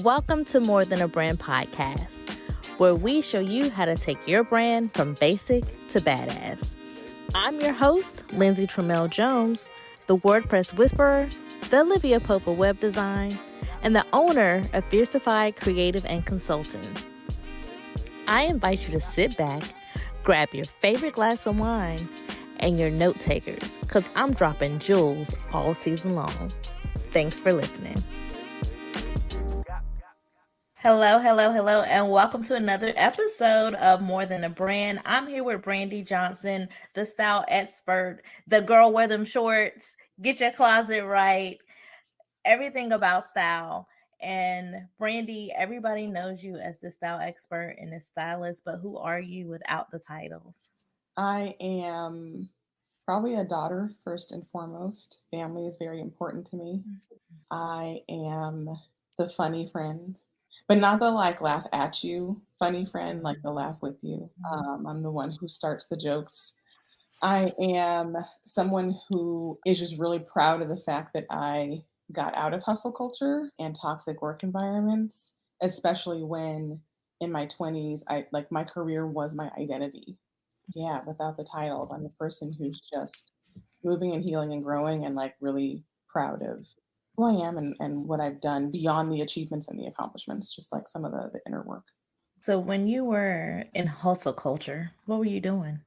Welcome to More Than a Brand podcast, where we show you how to take your brand from basic to badass. I'm your host, Lindsay Trammell Jones, the WordPress Whisperer, the Olivia Pope of Web Design, and the owner of Fiercified Creative and Consulting. I invite you to sit back, grab your favorite glass of wine, and your note takers, because I'm dropping jewels all season long. Thanks for listening. Hello, and welcome to another episode of More Than a Brand. I'm here with Brandi Johnson, the style expert, the girl wear them shorts, get your closet right, everything about style. And Brandi, everybody knows you as the style expert and the stylist, but who are you without the titles? I am probably a daughter first and foremost. Family is very important to me. I am the funny friend, but not the laugh at you funny friend, like the laugh with you. I'm the one who starts the jokes. I am someone who is just really proud of the fact that I got out of hustle culture and toxic work environments, especially when in my 20s, my career was my identity. Yeah, without the titles, I'm a person who's just moving and healing and growing and really proud of who I am and what I've done beyond the achievements and the accomplishments, just like some of the inner work. So when you were in hustle culture, what were you doing?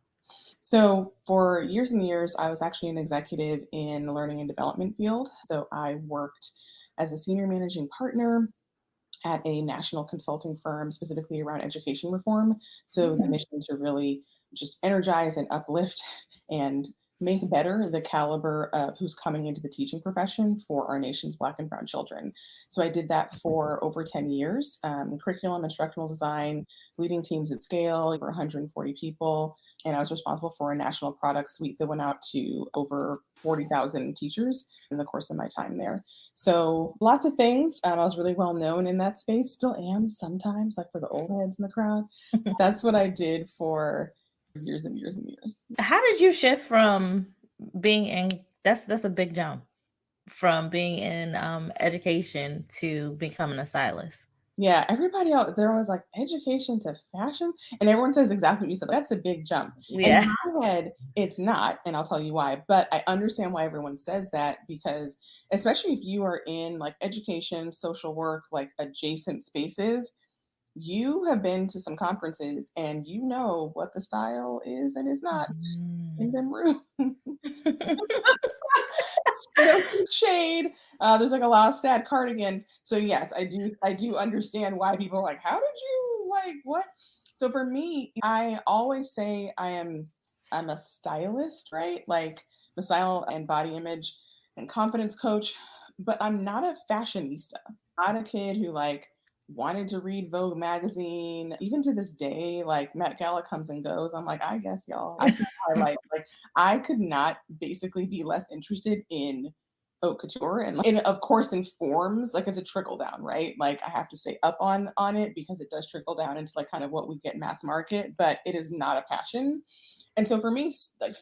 So for years and years, I was actually an executive in the learning and development field. So I worked as a senior managing partner at a national consulting firm, specifically around education reform. So the mission to really just energize and uplift and make better the caliber of who's coming into the teaching profession for our nation's Black and Brown children. So I did that for over 10 years, curriculum, instructional design, leading teams at scale, over 140 people. And I was responsible for a national product suite that went out to over 40,000 teachers in the course of my time there. So lots of things. I was really well known in that space, still am sometimes, like for the old heads in the crowd. That's what I did for years and years and years. How did you shift from being in, that's a big jump, from being in education to becoming a stylist? Yeah, everybody out there was like, education to fashion, and everyone says exactly what you said. That's a big jump. And Yeah. in my head, it's not, and I'll tell you why. But I understand why everyone says that, because especially if you are in education, social work, adjacent spaces, you have been to some conferences and you know what the style is and is not in them rooms. No shade. There's a lot of sad cardigans. So yes, I do understand why people are like, how did you what? So for me, I always say I'm a stylist, right? Like the style and body image and confidence coach, but I'm not a fashionista. I'm not a kid who wanted to read Vogue magazine. Even to this day, Met Gala comes and goes. I'm like, I guess y'all. This is my life. I could not basically be less interested in haute couture, and of course in forms, it's a trickle down, right? I have to stay up on it because it does trickle down into kind of what we get mass market, but it is not a passion. And so for me,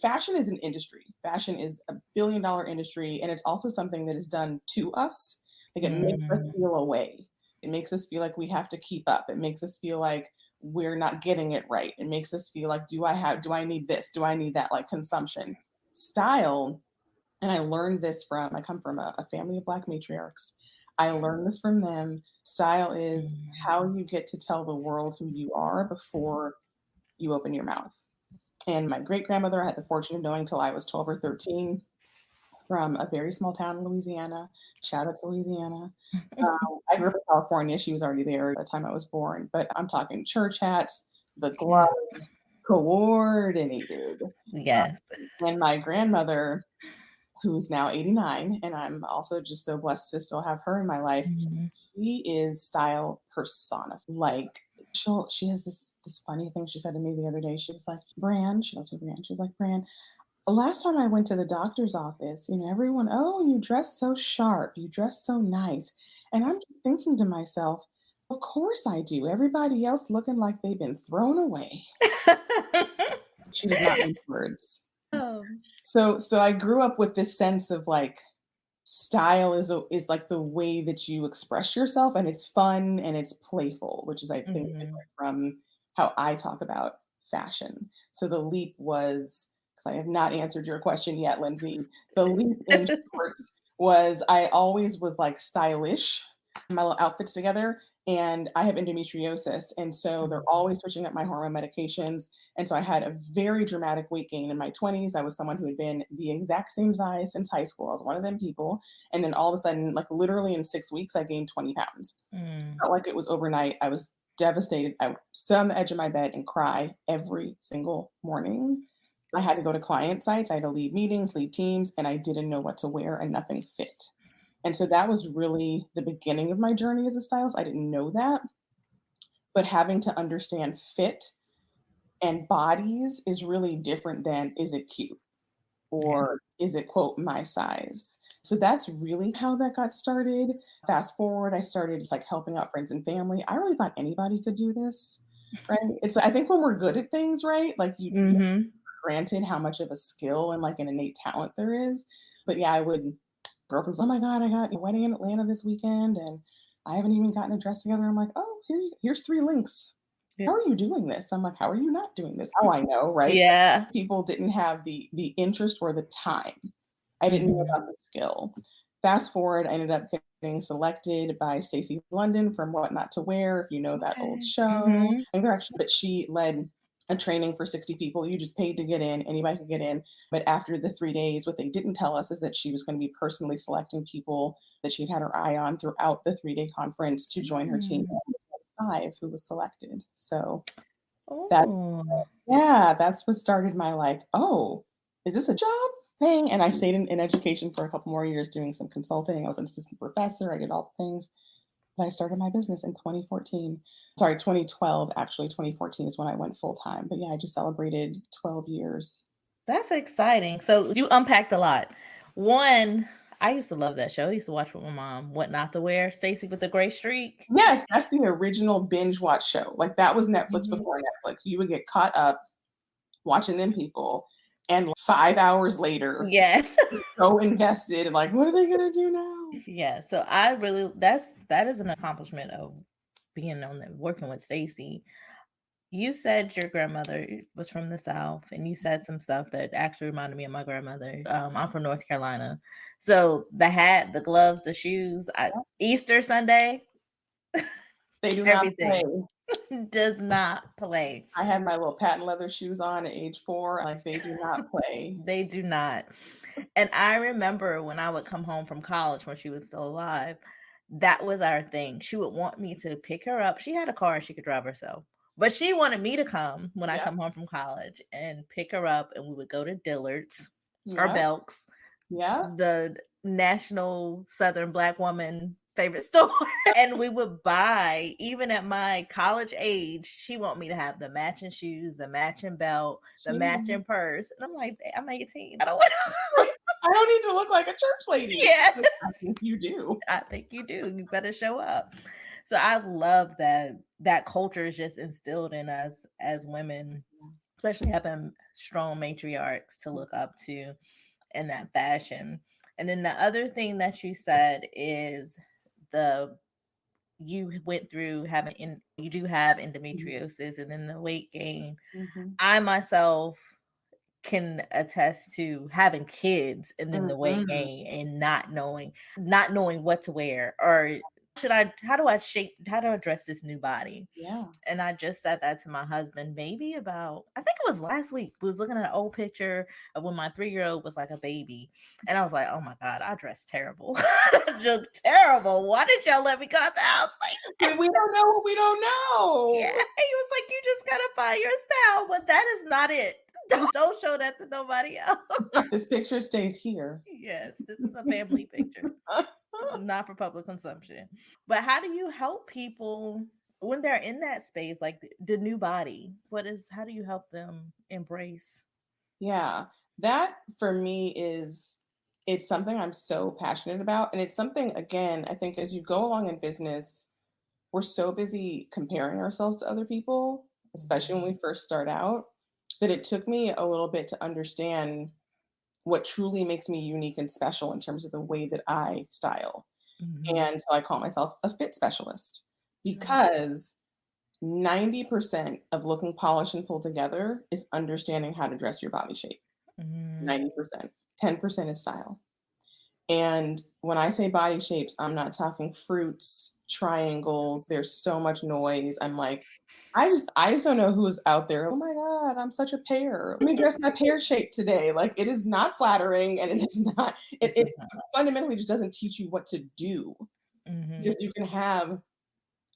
fashion is an industry. Fashion is a $1 billion industry, and it's also something that is done to us. It makes us feel away. It makes us feel like we have to keep up. It makes us feel like we're not getting it right. It makes us feel like, do I need this? Do I need that? Consumption. Style, and I come from a family of Black matriarchs. I learned this from them. Style is how you get to tell the world who you are before you open your mouth. And my great grandmother, I had the fortune of knowing till I was 12 or 13, from a very small town in Louisiana. Shout out to Louisiana. I grew up in California. She was already there at the time I was born. But I'm talking church hats, the gloves, coordinated. Yes. And my grandmother, who's now 89, and I'm also just so blessed to still have her in my life. She is style persona. She has this funny thing she said to me the other day. She was like, Brand, she knows me Brand. She's like, Brand, last time I went to the doctor's office, everyone, oh, you dress so sharp, you dress so nice. And I'm just thinking to myself, of course I do. Everybody else looking like they've been thrown away. She does not use words. Oh. So I grew up with this sense of style is like the way that you express yourself, and it's fun and it's playful, which is I think Mhm. different from how I talk about fashion. So the leap was, because I have not answered your question yet, Lindsay. The leap in short was I always was like stylish, my little outfits together, and I have endometriosis, and so they're Mhm. always switching up my hormone medications, and so I had a very dramatic weight gain in my 20s. I was someone who had been the exact same size since high school. I was one of them people. And then all of a sudden, like literally in 6 weeks, I gained 20 pounds. Mm. Felt like it was overnight. I was devastated. I would sit on the edge of my bed and cry every single morning. I had to go to client sites. I had to lead meetings, lead teams, and I didn't know what to wear and nothing fit. And so that was really the beginning of my journey as a stylist. I didn't know that, but having to understand fit and bodies is really different than is it cute Yeah. or is it quote my size. So that's really how that got started. Fast forward, I started just like helping out friends and family. I really thought anybody could do this, right? It's I think when we're good at things, right? Like you Mhm. granted how much of a skill and like an innate talent there is. But yeah, I would girlfriends, oh my God, I got a wedding in Atlanta this weekend and I haven't even gotten a dress together. I'm like, oh, here's 3 links. Yeah. How are you doing this? I'm like, how are you not doing this? Oh, I know, right? Yeah. People didn't have the interest or the time. I didn't know Mhm. about the skill. Fast forward, I ended up getting selected by Stacey London from What Not to Wear, if you know that old Okay. show. Mhm. And they're actually, but she led a training for 60 people. You just paid to get in, anybody could get in. But after the 3 days, what they didn't tell us is that she was going to be personally selecting people that she'd had her eye on throughout the 3 day conference to join her team. Mm. Five who was selected. So that Oh. yeah, that's what started my like, "Oh, is this a job thing?" And I stayed in education for a couple more years doing some consulting. I was an assistant professor, I did all the things, but I started my business in 2014. Sorry, 2012, actually, 2014 is when I went full time, but yeah, I just celebrated 12 years. That's exciting. So you unpacked a lot. One, I used to love that show. I used to watch with my mom. What Not to Wear? Stacy with the Gray Streak. Yes, that's the original binge watch show, like, that was Netflix Mhm. before Netflix. You would get caught up watching them people, and 5 hours later, Yes. so invested in, like, "What are they gonna do now?" Yeah. So I really that is an accomplishment of being on the working with Stacy. You said your grandmother was from the South, and you said some stuff that actually reminded me of my grandmother. I'm from North Carolina, so the hat, the gloves, the shoes, Easter Sunday, They do not play. everything does not play. I had my little patent leather shoes on at age 4, like, they do not play. They do not. And I remember when I would come home from college when she was still alive, that was our thing. She would want me to pick her up. She had a car and she could drive herself. But she wanted me to come when I Yep, come home from college and pick her up, and we would go to Dillard's or yep, Belk's, yep. the national Southern Black woman favorite store. And we would buy, even at my college age, she want me to have the matching shoes, the matching belt, the She didn't matching purse. And I'm like, I'm 18. I don't want to. right, I don't need to look like a church lady. Yeah. Like, I think you do. I think you do. You better show up. So I love that that culture is just instilled in us as women, especially having strong matriarchs to look up to in that fashion. And then the other thing that you said is the you went through having you do have Mhm, endometriosis and then the weight gain. mhm, I myself can attest to having kids and then the weight mhm. gain and not knowing what to wear or should I how do I address this new body. Yeah. And I just said that to my husband maybe about, I think it was last week. We was looking at an old picture of when my 3-year-old was like a baby. And I was like, oh my God, I dressed terrible. Just terrible. Why did y'all let me go out the house like that? We don't know what we don't Yeah. know. He was like, you just gotta find your style, but that is not it. Don't show that to nobody else. This picture stays here. Yes, this is a family picture, not for public consumption. But how do you help people when they're in that space, like the new body? How do you help them embrace? Yeah. That for me is it's something I'm so passionate about, and it's something, again, I think as you go along in business, we're so busy comparing ourselves to other people, especially when Mhm. we first start out, that it took me a little bit to understand what truly makes me unique and special in terms of the way that I style. And so I call myself a fit specialist because 90% of looking polished and pulled together is understanding how to dress your body shape. 90%. 10% is style. And when I say body shapes, I'm not talking fruits, triangles. There's so much noise. I'm like, I just don't know who's out there. Oh my God, I'm such a pear. Let me dress my pear shape today. Like it is not flattering and it is not, it fundamentally just doesn't teach you what to do. Because you can have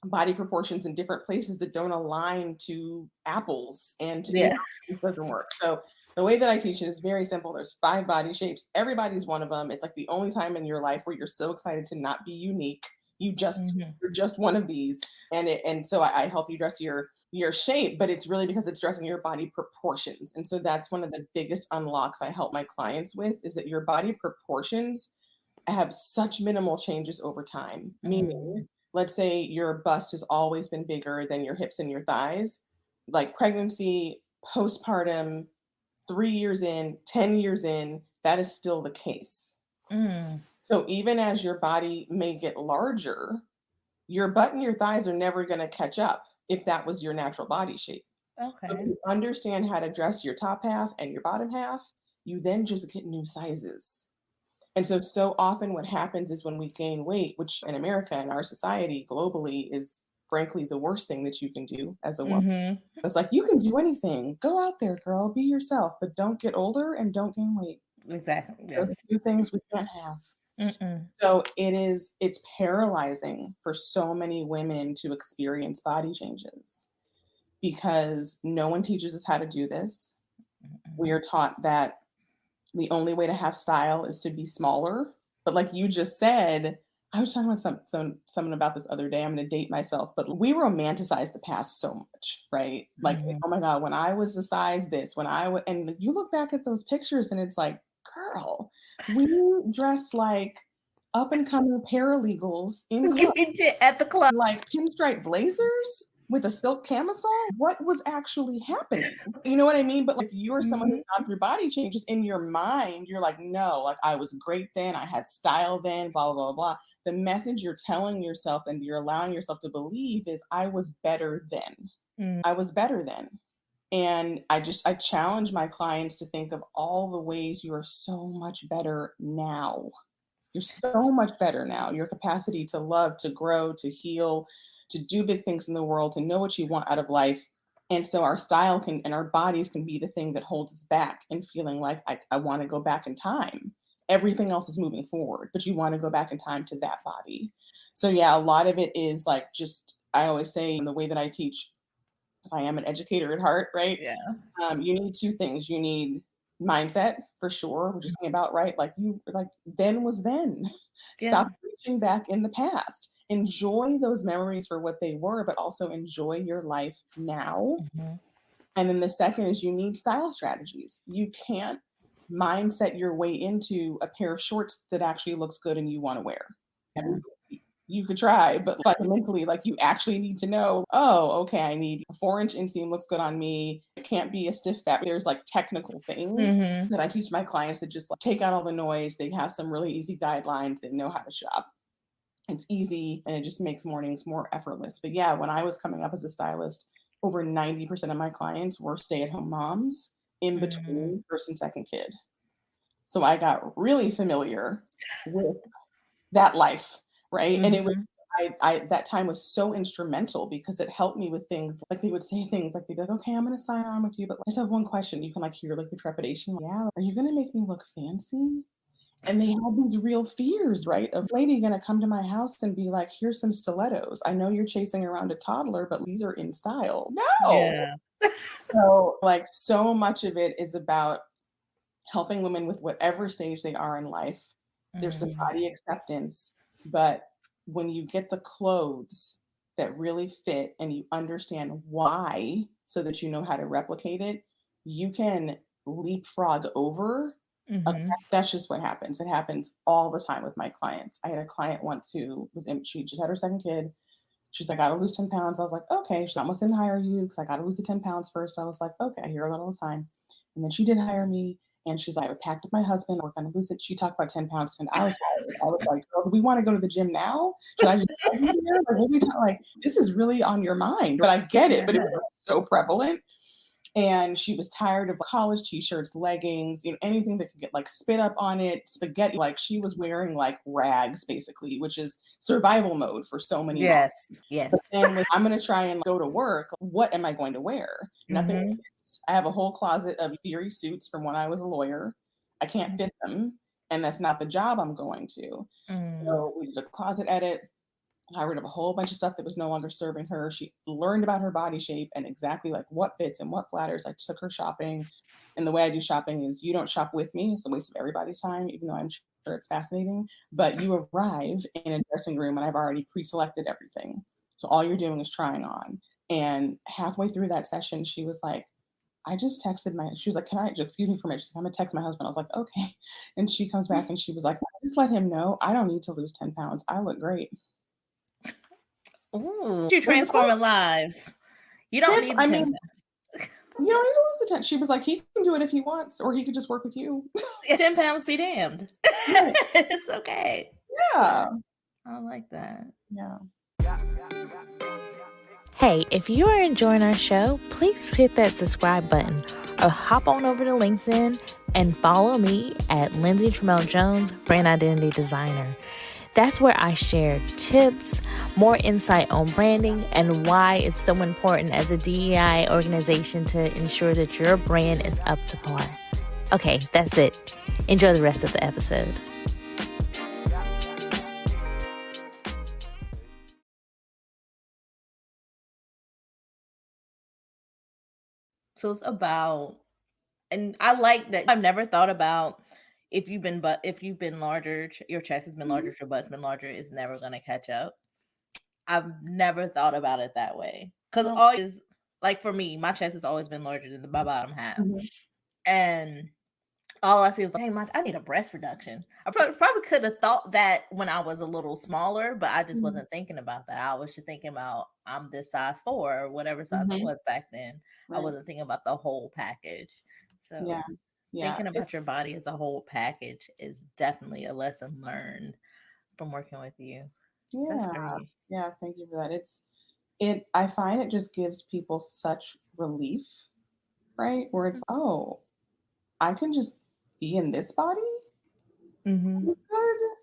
body proportions in different places that don't align to apples and to it doesn't work. So the way that I teach it is very simple. There's 5 body shapes. Everybody's one of them. It's like the only time in your life where you're so excited to not be unique. You're just one of these. And so I help you dress your shape, but it's really because it's dressing your body proportions. And so that's one of the biggest unlocks I help my clients with is that your body proportions have such minimal changes over time. Meaning, let's say your bust has always been bigger than your hips and your thighs, like pregnancy, postpartum, 3 years in, 10 years in, that is still the case. So even as your body may get larger, your butt and your thighs are never going to catch up if that was your natural body shape. So if you understand how to dress your top half and your bottom half, you then just get new sizes. And so often what happens is when we gain weight, which in America and our society globally is frankly the worst thing that you can do as a woman. It's like you can do anything. Go out there, girl, be yourself, but don't get older and don't gain weight. Exactly. Those are 2 things we can't have. So it's paralyzing for so many women to experience body changes because no one teaches us how to do this. We are taught that the only way to have style is to be smaller. But like you just said, I was talking about someone about this other day. I'm going to date myself, but we romanticize the past so much, right? Like, oh my God, when I was the size this, and you look back at those pictures and it's like, girl, we dressed like up and coming paralegals in clubs, at the club. like pinstripe blazers with a silk camisole. What was actually happening? You know what I mean? But like, if you're someone who's gone through body changes in your mind, you're like, no, like I was great then, I had style then, blah, blah, blah, blah. The message you're telling yourself and you're allowing yourself to believe is I was better then. I was better then. And I challenge my clients to think of all the ways you are so much better now. You're so much better now. Your capacity to love, to grow, to heal, to do big things in the world, to know what you want out of life. And so our style can and our bodies can be the thing that holds us back and feeling like I want to go back in time. Everything else is moving forward, but you want to go back in time to that body. So yeah, a lot of it is like just I always say in the way that I teach, because I am an educator at heart, right? Yeah. You need 2 things. You need mindset for sure. We're just talking about right, like then was then. Stop reaching back in the past. Enjoy those memories for what they were, but also enjoy your life now. And then the second is you need style strategies. You can't mindset your way into a pair of shorts that actually looks good and you want to wear. You could try, but fundamentally, like you actually need to know, oh, okay, I need a 4-inch inseam looks good on me. It can't be a stiff fabric. There's like technical things that I teach my clients to just like take out all the noise. They have some really easy guidelines. They know how to shop. It's easy and it just makes mornings more effortless. But yeah, when I was coming up as a stylist, over 90% of my clients were stay-at-home moms in between first and second kid. So I got really familiar with that life, right? And it was I that time was so instrumental because it helped me with things like they would say things like they'd be like, okay, I'm gonna sign on with you, but I just have one question. You can like hear like the trepidation. Yeah, are you gonna make me look fancy? And they had these real fears, right? Of lady gonna come to my house and be like, here's some stilettos. I know you're chasing around a toddler, but these are in style. No. So like so much of it is about helping women with whatever stage they are in life. There's some body acceptance, but when you get the clothes that really fit and you understand why so that you know how to replicate it, you can leapfrog over. That's just what happens. It happens all the time with my clients. I had a client once who she just had her second kid. She's like, I gotta lose 10 pounds. I was like, okay. She's almost didn't hire you because I gotta lose the 10 pounds first. I was like, okay, I hear it all the time. And then she did hire me. And she's like, I packed with my husband. We're going to lose it. She talked about 10 pounds. And I was tired. I was like, girl, do we want to go to the gym now? Should I just drive you here? Like, what are we talking? Like, this is really on your mind. But I get it. But it was so prevalent. And she was tired of college t-shirts, leggings, anything that could get like spit up on it, spaghetti. Like she was wearing like rags, basically, which is survival mode for so many moms. Yes. But then I'm going to try and go to work. What am I going to wear? Nothing. I have a whole closet of theory suits from when I was a lawyer. I can't fit them. And that's not the job I'm going to. So we did a closet edit. Got rid of a whole bunch of stuff that was no longer serving her. She learned about her body shape and exactly like what fits and what flatters. I took her shopping. And the way I do shopping is you don't shop with me. It's a waste of everybody's time, even though I'm sure it's fascinating. But you arrive in a dressing room and I've already pre-selected everything. So all you're doing is trying on. And halfway through that session, she was like, I just texted she was like, can I, excuse me for a minute. She's like, I'm going to text my husband. I was like, okay. And she comes back and she was like, just let him know I don't need to lose 10 pounds. I look great. Ooh, you're transforming lives. You don't need 10 pounds. You don't need to lose the 10. She was like, he can do it if he wants, or he could just work with you. 10 pounds be damned. It's okay. Yeah. I like that. Yeah. Hey, if you are enjoying our show, please hit that subscribe button or hop on over to LinkedIn and follow me at Lindsay Tramel Jones, Brand Identity Designer. That's where I share tips, more insight on branding, and why it's so important as a DEI organization to ensure that your brand is up to par. Okay, that's it. Enjoy the rest of the episode. So it's about, and I like that I've never thought about if you've been larger, your chest has been larger, your butt's been larger, it's never going to catch up. I've never thought about it that way. Because always, like for me, my chest has always been larger than my bottom half. And all I see was like, hey, I need a breast reduction. I probably could have thought that when I was a little smaller, but I just wasn't thinking about that. I was just thinking about I'm this size 4 or whatever size I was back then. Right. I wasn't thinking about the whole package. So thinking about your body as a whole package is definitely a lesson learned from working with you. Yeah. That's great. Yeah, thank you for that. I find it just gives people such relief, right? Where it's, oh, I can just be in this body? Good,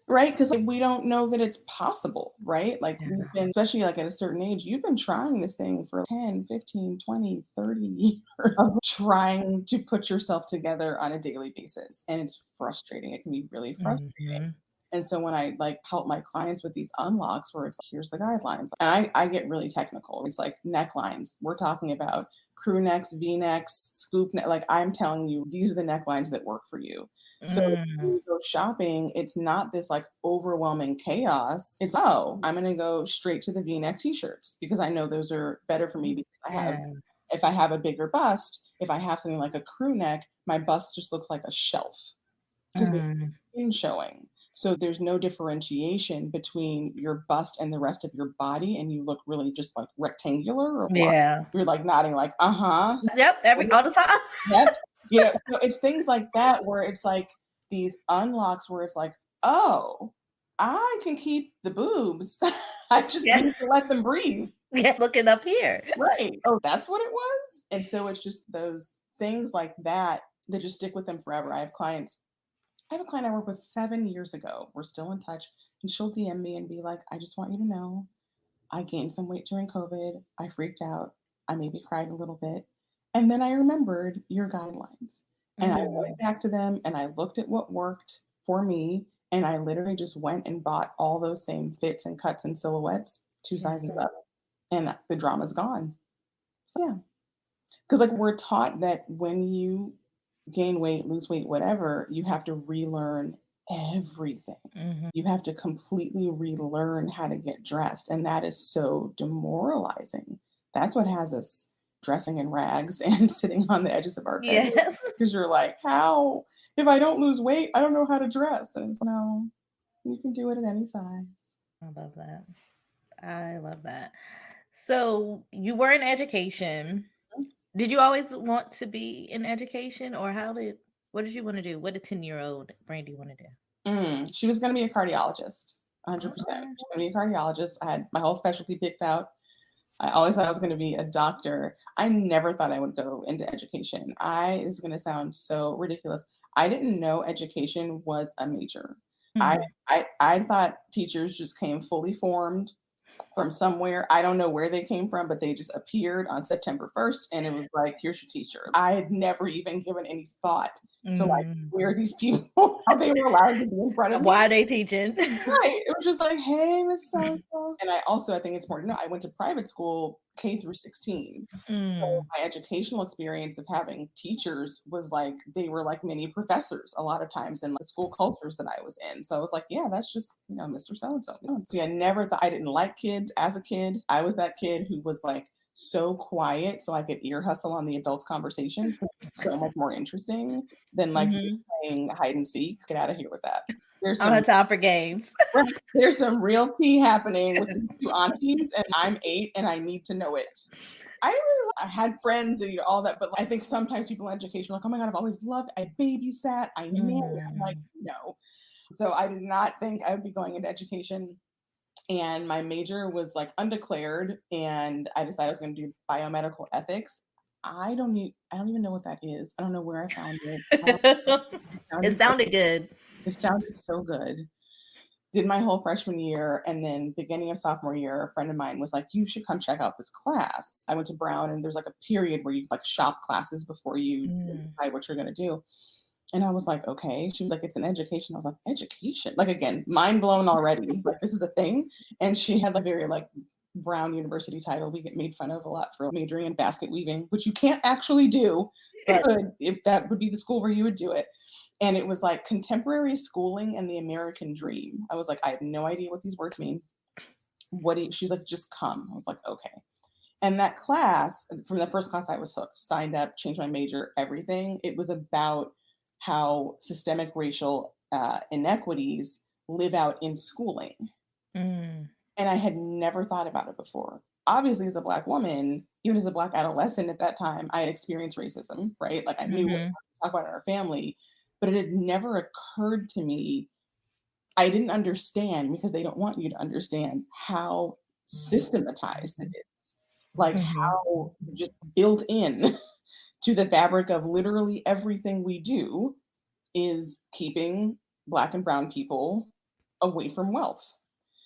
right? Because like, we don't know that it's possible, right? Like we've been, especially like at a certain age, you've been trying this thing for 10, 15, 20, 30 years of trying to put yourself together on a daily basis. And it's frustrating. It can be really frustrating. And so when I like help my clients with these unlocks where it's like, here's the guidelines, and I get really technical. It's like necklines. We're talking about crew necks, V-necks, scoop neck. Like I'm telling you, these are the necklines that work for you. So when you go shopping, it's not this like overwhelming chaos. It's, I'm going to go straight to the V-neck t-shirts because I know those are better for me because if I have a bigger bust, if I have something like a crew neck, my bust just looks like a shelf because the skin showing. So there's no differentiation between your bust and the rest of your body, and you look really just like rectangular. Or you're like nodding, like Yep, all the time. Yep. So it's things like that where it's like these unlocks where it's like, oh, I can keep the boobs. I just need to let them breathe. Looking up here. Right. Oh, that's what it was. And so it's just those things like that just stick with them forever. I have a client I worked with 7 years ago. We're still in touch. And she'll DM me and be like, I just want you to know I gained some weight during COVID. I freaked out. I maybe cried a little bit. And then I remembered your guidelines. And I went back to them and I looked at what worked for me. And I literally just went and bought all those same fits and cuts and silhouettes, 2 sizes up. And the drama's gone. So, yeah. Because like we're taught that when you gain weight, lose weight, whatever, you have to relearn everything. You have to completely relearn how to get dressed. And that is so demoralizing. That's what has us dressing in rags and sitting on the edges of our bed. Because you're like, how? If I don't lose weight, I don't know how to dress. And it's no, you can do it at any size. I love that. I love that. So you were in education. Did you always want to be in education, or how did? What did you want to do? What did 10-year-old Brandi want to do? She was going to be a cardiologist, 100%. Okay. She's going to be a cardiologist. I had my whole specialty picked out. I always thought I was going to be a doctor. I never thought I would go into education. It's going to sound so ridiculous. I didn't know education was a major. I, Mhm. I thought teachers just came fully formed from somewhere. I don't know where they came from, but they just appeared on September 1st and it was like, here's your teacher. I had never even given any thought to like Mm. where these people, how they were allowed to be in front of me. Why are they teaching? Right. It was just like, hey, Miss So-and-so. And I think it's important to know, I went to private school K through 16. So Mm. my educational experience of having teachers was like, they were like mini professors a lot of times in the school cultures that I was in. So I was like, yeah, that's just, Mr. So-and-so. See, I never thought, I didn't like kids as a kid. I was that kid who was like so quiet so I could ear hustle on the adults' conversations, which was so much more interesting than like Mhm. playing hide and seek. Get out of here with that. There's I don't some have time for games. Right. There's some real tea happening with these two aunties, and I'm 8 and I need to know it. I had friends and all that, but I think sometimes people in education are like, oh my God, I've always loved, I babysat, I know. I'm like, Mhm. no. So I did not think I would be going into education. And my major was like undeclared, and I decided I was going to do biomedical ethics. I don't even know what that is. I don't know where I found it. It It sounded, sounded good. it sounded so good. Did my whole freshman year, and then beginning of sophomore year, a friend of mine was like, you should come check out this class. I went to Brown, and there's like a period where you like shop classes before you Mm. decide what you're going to do. And I was like, okay. She was like, it's an education. I was like, education? Like, again, mind blown already. Like, this is a thing. And she had like very like Brown University title. We get made fun of a lot for majoring in basket weaving, which you can't actually do, but if that would be the school where you would do it. And it was like contemporary schooling and the American dream. I was like, I have no idea what these words mean. She's like, just come. I was like, okay. And that class, from the first class I was hooked, signed up, changed my major, everything. It was about how systemic racial inequities live out in schooling. Mm. And I had never thought about it before. Obviously, as a Black woman, even as a Black adolescent at that time, I had experienced racism, right? Like I knew what to Mhm. talk about in our family, but it had never occurred to me. I didn't understand, because they don't want you to understand how systematized it is. Like Mhm. how just built in to the fabric of literally everything we do is keeping Black and brown people away from wealth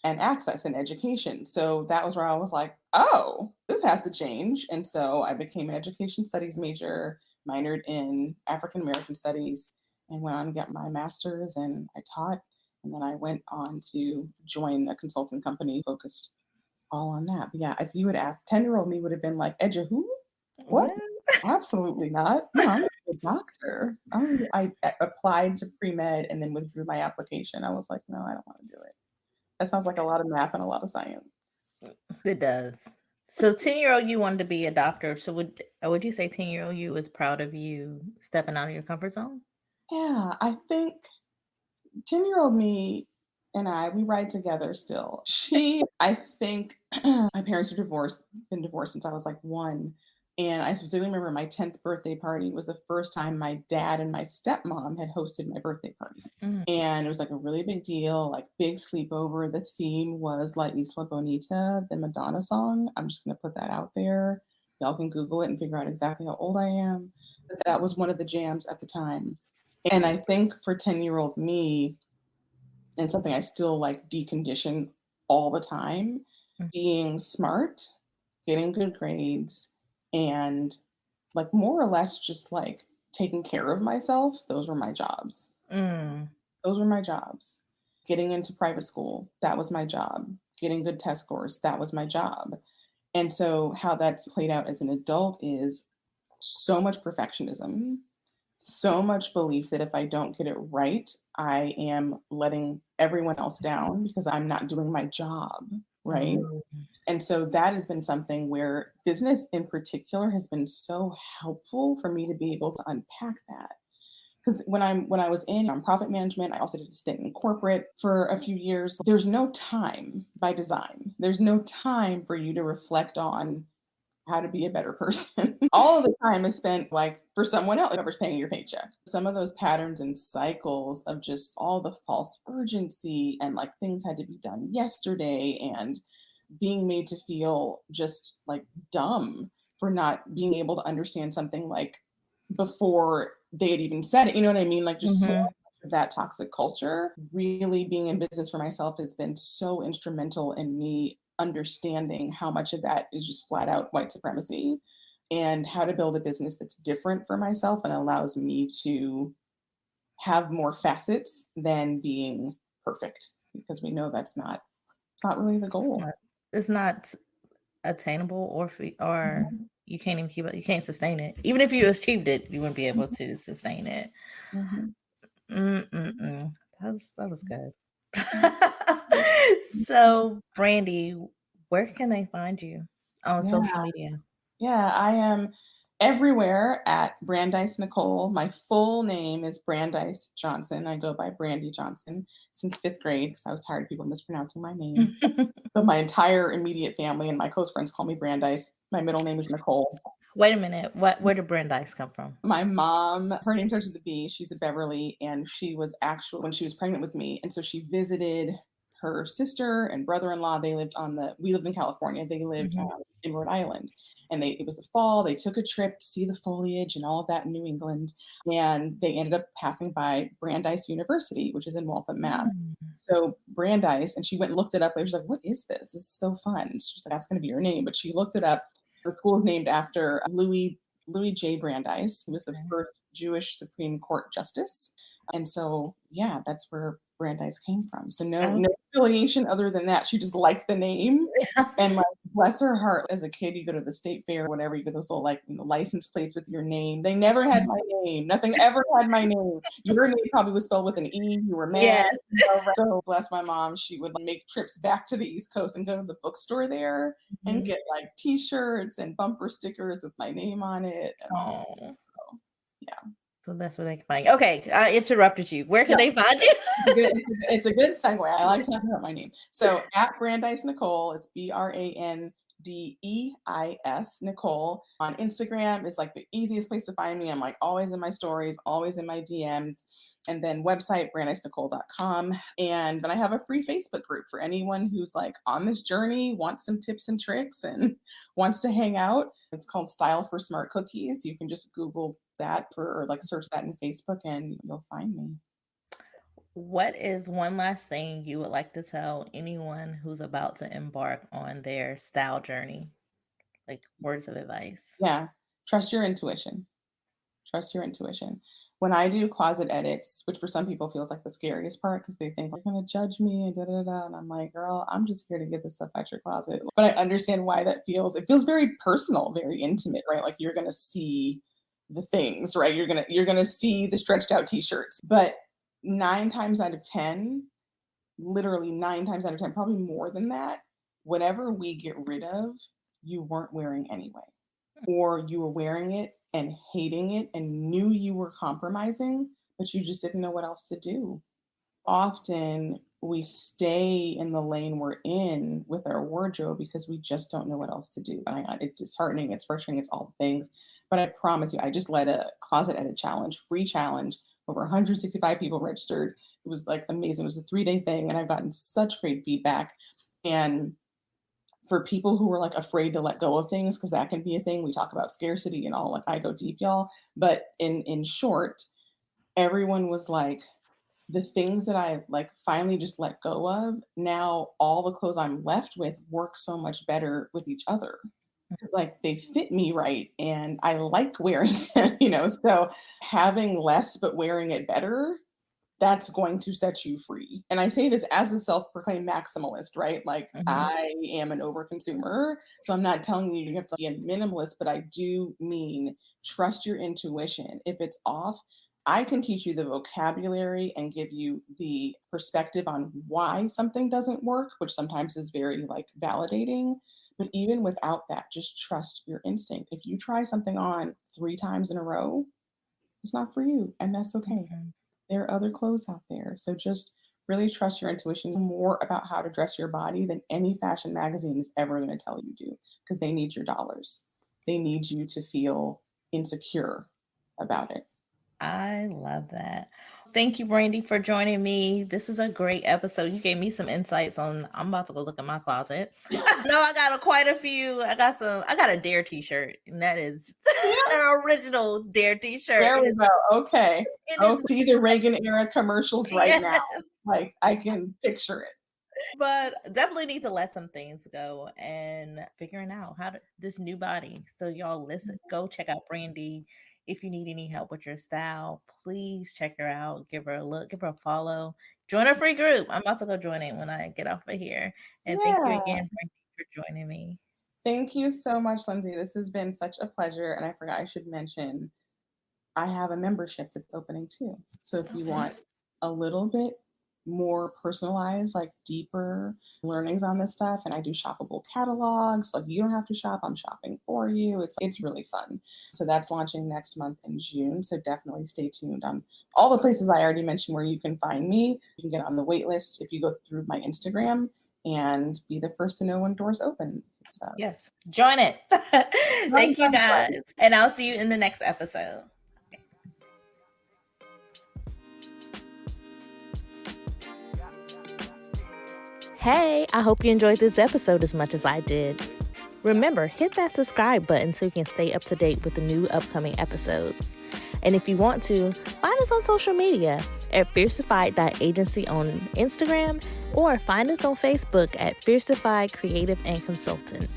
and access and education. So that was where I was like, oh, this has to change. And so I became an education studies major, minored in African American studies, and went on to get my master's, and I taught. And then I went on to join a consulting company focused all on that. But yeah, if you would ask, 10-year-old me would have been like, Edja, who? What? What? Absolutely not. No, I'm a doctor. I applied to pre med and then withdrew my application. I was like, no, I don't want to do it. That sounds like a lot of math and a lot of science. It does. So 10-year-old you wanted to be a doctor. So would you say 10-year-old you was proud of you stepping out of your comfort zone? Yeah, I think 10-year-old me and we ride together still. I think, my parents are divorced, been divorced since I was like 1. And I specifically remember my 10th birthday party was the first time my dad and my stepmom had hosted my birthday party. Mm. And it was like a really big deal, like big sleepover. The theme was La Isla Bonita, the Madonna song. I'm just going to put that out there. Y'all can Google it and figure out exactly how old I am. But that was one of the jams at the time. And I think for 10-year-old me, and something I still like decondition all the time, Mm. being smart, getting good grades, and like more or less just like taking care of myself. Those were my jobs. Mm. Those were my jobs. Getting into private school, that was my job. Getting good test scores, that was my job. And so, how that's played out as an adult is so much perfectionism, so much belief that if I don't get it right, I am letting everyone else down because I'm not doing my job, right? Mm. And so that has been something where business in particular has been so helpful for me to be able to unpack that. Because when I was in nonprofit management, I also did a stint in corporate for a few years. There's no time by design. There's no time for you to reflect on how to be a better person. All of the time is spent like for someone else, whoever's paying your paycheck. Some of those patterns and cycles of just all the false urgency and like things had to be done yesterday and being made to feel just like dumb for not being able to understand something like before they had even said it. You know what I mean? Like just so much of that toxic culture. Really being in business for myself has been so instrumental in me understanding how much of that is just flat out white supremacy and how to build a business that's different for myself and allows me to have more facets than being perfect, because we know that's not, it's not really the goal. It's not attainable, or Mhm. you can't even keep it. You can't sustain it. Even if you achieved it, you wouldn't be able to sustain it. Mhm. That was good. So, Brandi, where can they find you on Yeah. social media? Yeah, I am everywhere at Brandeis Nicole. My full name is Brandeis Johnson. I go by Brandi Johnson since 5th grade because I was tired of people mispronouncing my name. But my entire immediate family and my close friends call me Brandeis. My middle name is Nicole. Wait a minute. Where did Brandeis come from? My mom, her name starts with a B. She's a Beverly, and she was actually when she was pregnant with me, and so she visited her sister and brother-in-law. We lived in California. They lived in Rhode Island, and it was the fall. They took a trip to see the foliage and all of that in New England, and they ended up passing by Brandeis University, which is in Waltham, Mass. So Brandeis, and she went and looked it up. She was like, "What is this? This is so fun." She's like, "That's going to be your name." But she looked it up. The school is named after Louis J. Brandeis, who was the first Jewish Supreme Court justice. And so, yeah, that's where Brandeis came from. So no affiliation other than that. She just liked the name. And like, bless her heart, as a kid, you go to the state fair, or whatever, you get those little like license plates with your name. They never had my name. Nothing ever had my name. Your name probably was spelled with an E. You were mad. Yes. So bless my mom. She would make trips back to the East Coast and go to the bookstore there and get like T-shirts and bumper stickers with my name on it. Oh, so, yeah. So that's where they can find you. Okay, I interrupted you. Where can they find you? It's a good segue. I like talking about my name. So at Brandeis Nicole, it's Brandeis Nicole. On Instagram is like the easiest place to find me. I'm like always in my stories, always in my DMs. And then website, brandeisnicole.com. And then I have a free Facebook group for anyone who's like on this journey, wants some tips and tricks, and wants to hang out. It's called Style for Smart Cookies. You can just Google that or like search that in Facebook and you'll find me. What is one last thing you would like to tell anyone who's about to embark on their style journey? Like words of advice. Yeah. Trust your intuition. Trust your intuition. When I do closet edits, which for some people feels like the scariest part because they think, they're going to judge me and da da da. And I'm like, girl, I'm just here to get this stuff out your closet. But I understand why that feels. It feels very personal, very intimate, right? Like you're going to see the things, right? You're gonna see the stretched out t-shirts. But 9 times out of 10, literally 9 times out of 10, probably more than that, whatever we get rid of, you weren't wearing anyway. Or you were wearing it and hating it and knew you were compromising, but you just didn't know what else to do. Often we stay in the lane we're in with our wardrobe because we just don't know what else to do. And it's disheartening, it's frustrating, it's all things. But I promise you, I just led a closet edit challenge, free challenge, over 165 people registered. It was like amazing. It was a 3-day thing, and I've gotten such great feedback. And for people who are like afraid to let go of things, because that can be a thing. We talk about scarcity and all, like I go deep, y'all. But in short, everyone was like, the things that I like finally just let go of, now all the clothes I'm left with work so much better with each other. Because like they fit me right and I like wearing them. So having less but wearing it better, that's going to set you free. And I say this as a self-proclaimed maximalist, right? Like I am an overconsumer. So I'm not telling you have to be a minimalist, but I do mean trust your intuition. If it's off, I can teach you the vocabulary and give you the perspective on why something doesn't work, which sometimes is very like validating. But even without that, just trust your instinct. If you try something on 3 times in a row, it's not for you, and that's okay. There are other clothes out there. So just really trust your intuition more about how to dress your body than any fashion magazine is ever going to tell you to, because they need your dollars. they need you to feel insecure about it. I love that. Thank you, Brandi, for joining me. This was a great episode. You gave me some insights on. I'm about to go look in my closet. No, I got quite a few. I got a Dare t-shirt, and that is an original Dare t-shirt. There we go. Okay. It See the Reagan era commercials right now. Like I can picture it. But definitely need to let some things go and figuring out how to this new body. So y'all go check out Brandi. If you need any help with your style, please check her out. Give her a look, give her a follow. Join a free group. I'm about to go join it when I get off of here. And thank you again, Brandi, for joining me. Thank you so much, Lindsay. This has been such a pleasure. And I forgot I should mention I have a membership that's opening too. So if you want a little bit more personalized, like deeper learnings on this stuff, and I do shoppable catalogs, like you don't have to shop, I'm shopping for you. It's really fun. So that's launching next month in June. So definitely stay tuned on all the places I already mentioned where you can find me. You can get on the wait list if you go through my Instagram and be the first to know when doors open. So yes, join it. Thank you guys. And I'll see you in the next episode. Hey, I hope you enjoyed this episode as much as I did. Remember, hit that subscribe button so you can stay up to date with the new upcoming episodes. And if you want to, find us on social media at fierceified.agency on Instagram or find us on Facebook at Fierceified Creative and Consultant.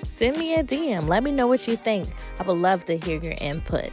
Send me a DM. Let me know what you think. I would love to hear your input.